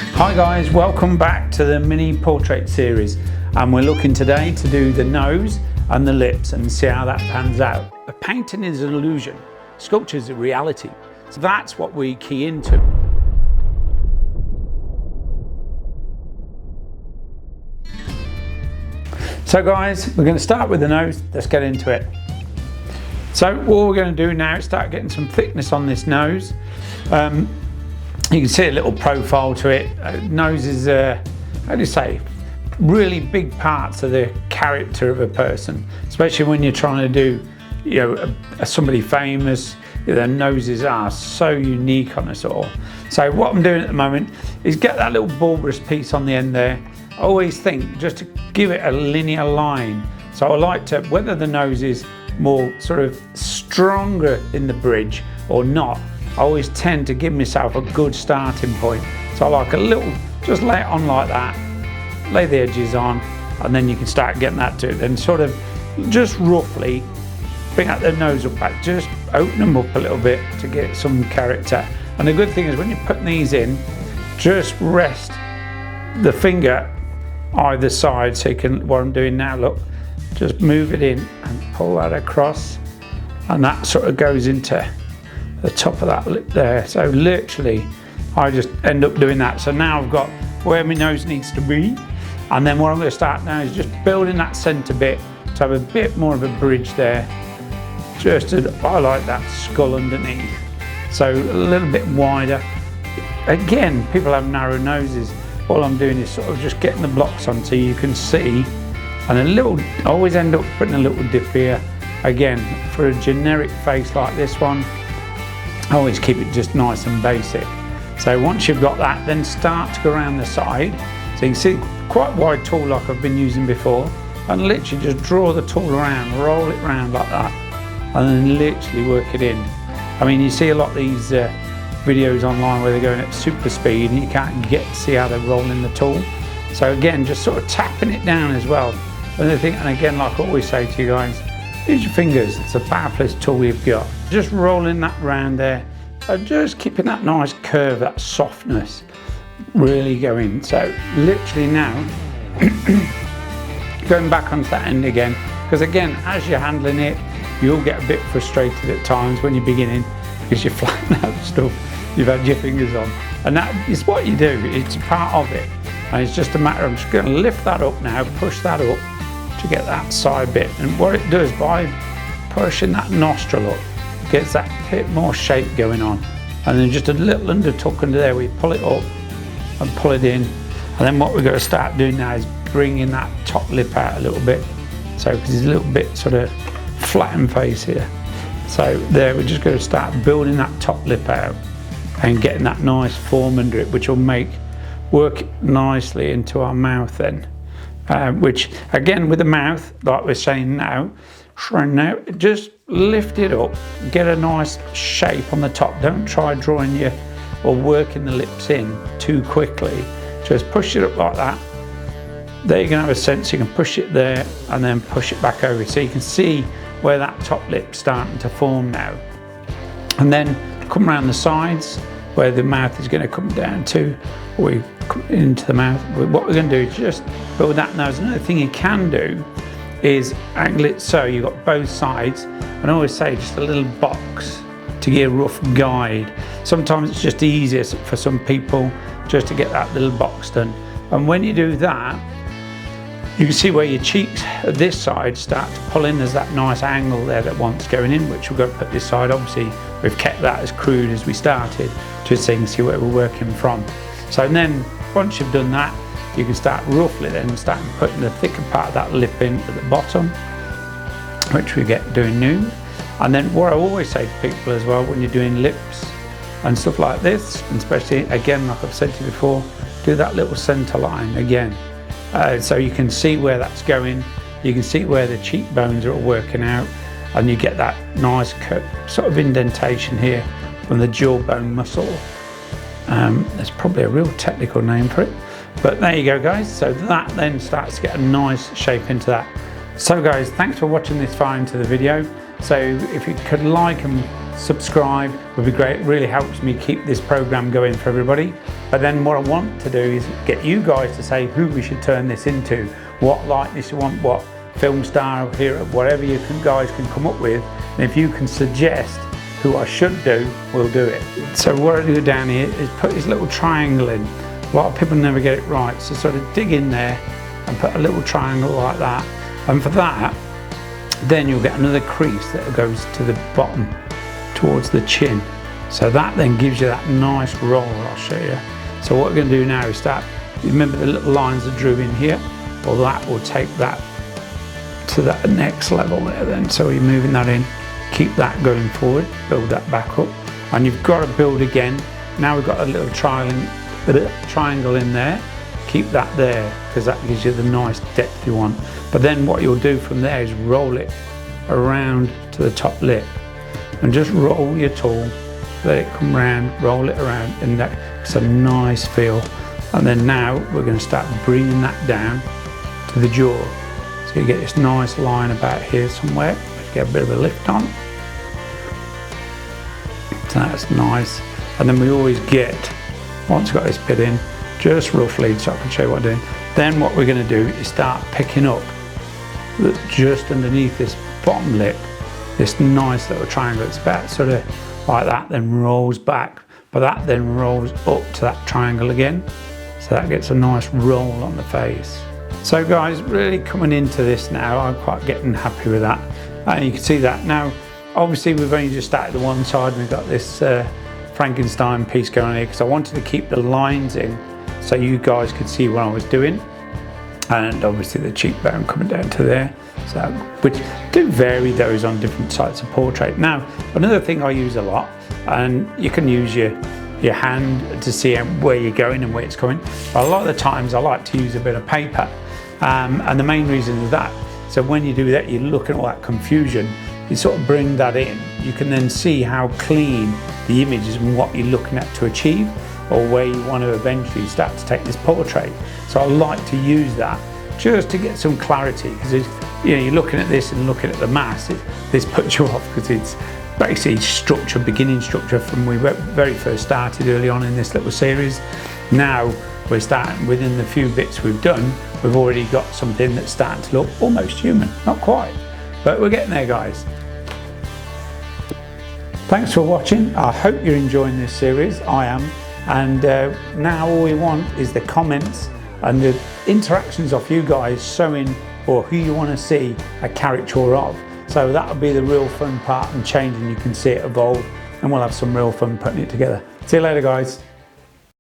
Hi guys, welcome back to the mini portrait series, and we're looking today to do the nose and the lips and see how that pans out. A painting is an illusion, sculpture is a reality, so that's what we key into. So guys, we're going to start with the nose. Let's get into it. So what we're going to do now is start getting some thickness on this nose. You can see a little profile to it. Nose is, how do you say, really big parts of the character of a person, especially when you're trying to do, you know, somebody famous. Their noses are so unique on us all. So what I'm doing at the moment is get that little bulbous piece on the end there. I always think just to give it a linear line. So I like to, whether the nose is more sort of stronger in the bridge or not, I always tend to give myself a good starting point. So I like a little, just lay it on like that, lay the edges on, and then you can start getting that to it. Then sort of just roughly bring out the nose up back, just open them up a little bit to get some character. And the good thing is when you're putting these in, just rest the finger either side, so you can, what I'm doing now, look, just move it in and pull that across, and that sort of goes into the top of that lip there. So literally I just end up doing that. So now I've got where my nose needs to be, and then what I'm going to start now is just building that centre bit to have a bit more of a bridge there, just to highlight that skull underneath, so a little bit wider. Again, people have narrow noses. All I'm doing is sort of just getting the blocks on so you can see, and a little, I always end up putting a little dip here. Again, for a generic face like this one, I always keep it just nice and basic. So once you've got that, then start to go around the side. So you can see quite wide tool like I've been using before, and literally just draw the tool around, roll it around like that, and then literally work it in. I mean, you see a lot of these videos online where they're going at super speed and you can't get to see how they're rolling the tool. So again, just sort of tapping it down as well. And again, like I always say to you guys, use your fingers, it's the powerfulest tool you've got. Just rolling that round there, and just keeping that nice curve, that softness really going. So literally now, going back onto that end again, because again, as you're handling it, you'll get a bit frustrated at times when you're beginning, because you're flattening out stuff you've had your fingers on. And that is what you do, it's a part of it. And it's just a matter of just going to lift that up now, push that up to get that side bit. And what it does by pushing that nostril up, gets that bit more shape going on. And then just a little undertuck under there, we pull it up and pull it in. And then what we're going to start doing now is bringing that top lip out a little bit. So because it's a little bit sort of flattened face here. So there, we're just going to start building that top lip out and getting that nice form under it, which will work nicely into our mouth then. Which again, with the mouth, like we're saying now, just lift it up, get a nice shape on the top. Don't try drawing or working the lips in too quickly. Just push it up like that. There you can have a sense, you can push it there and then push it back over. So you can see where that top lip's starting to form now. And then come around the sides where the mouth is going to come down to, we come into the mouth. What we're going to do is just build that nose. Another thing you can do is angle it so you've got both sides. And I always say just a little box to get a rough guide. Sometimes it's just easier for some people just to get that little box done. And when you do that, you can see where your cheeks at this side start to pull in. There's that nice angle there that wants going in, which we're going to put this side. Obviously, we've kept that as crude as we started, just so you can see where we're working from. So then, once you've done that, you can start roughly then start putting the thicker part of that lip in at the bottom, which we get doing new. And then what I always say to people as well, when you're doing lips and stuff like this, and especially, again, like I've said to you before, do that little center line again. So you can see where that's going, you can see where the cheekbones are working out, and you get that nice sort of indentation here from the jawbone muscle. There's probably a real technical name for it, but there you go guys. So that then starts to get a nice shape into that. So guys, thanks for watching this far into the video. So if you could like and subscribe would be great. It really helps me keep this program going for everybody. But then what I want to do is get you guys to say who we should turn this into, what likeness you want, what film star, hero, whatever you guys can come up with. And if you can suggest who I should do, we'll do it. So what I do down here is put this little triangle in. A lot of people never get it right, so sort of dig in there and put a little triangle like that. And for that, then you'll get another crease that goes to the bottom towards the chin. So that then gives you that nice roll. I'll show you. So what we're going to do now is start, remember the little lines I drew in here? Well, that will take that to that next level there then. So you're moving that in, keep that going forward, build that back up. And you've got to build again. Now we've got a little triangle in there. Keep that there, because that gives you the nice depth you want. But then what you'll do from there is roll it around to the top lip. And just roll your tool, let it come round, roll it around, and that's a nice feel. And then now we're going to start bringing that down to the jaw. So you get this nice line about here somewhere. Let's get a bit of a lift on. So that's nice. And then we always get, once we've got this bit in, just roughly, so I can show you what I'm doing. Then what we're going to do is start picking up just underneath this bottom lip, this nice little triangle. It's about sort of like that, then rolls back, but that then rolls up to that triangle again. So that gets a nice roll on the face. So guys, really coming into this now, I'm quite getting happy with that. And you can see that now, obviously we've only just started the one side, we've got this Frankenstein piece going on here, because I wanted to keep the lines in so you guys could see what I was doing. And obviously the cheekbone coming down to there. So, which do vary those on different sides of portrait. Now, another thing I use a lot, and you can use your hand to see where you're going and where it's coming. But a lot of the times I like to use a bit of paper. And the main reason is that, so when you do that, you look at all that confusion, you sort of bring that in. You can then see how clean the image is and what you're looking at to achieve, or where you want to eventually start to take this portrait. So I like to use that just to get some clarity, because you're looking at this and looking at the mass, this puts you off, because it's basically structure, beginning structure from when we very first started early on in this little series. Now we're starting, within the few bits we've done, we've already got something that's starting to look almost human. Not quite, but we're getting there, guys. Thanks for watching. I hope you're enjoying this series. I am. And now all we want is the comments and the interactions of you guys showing or who you want to see a caricature of. So that'll be the real fun part and changing. You can see it evolve, and we'll have some real fun putting it together. See you later, guys.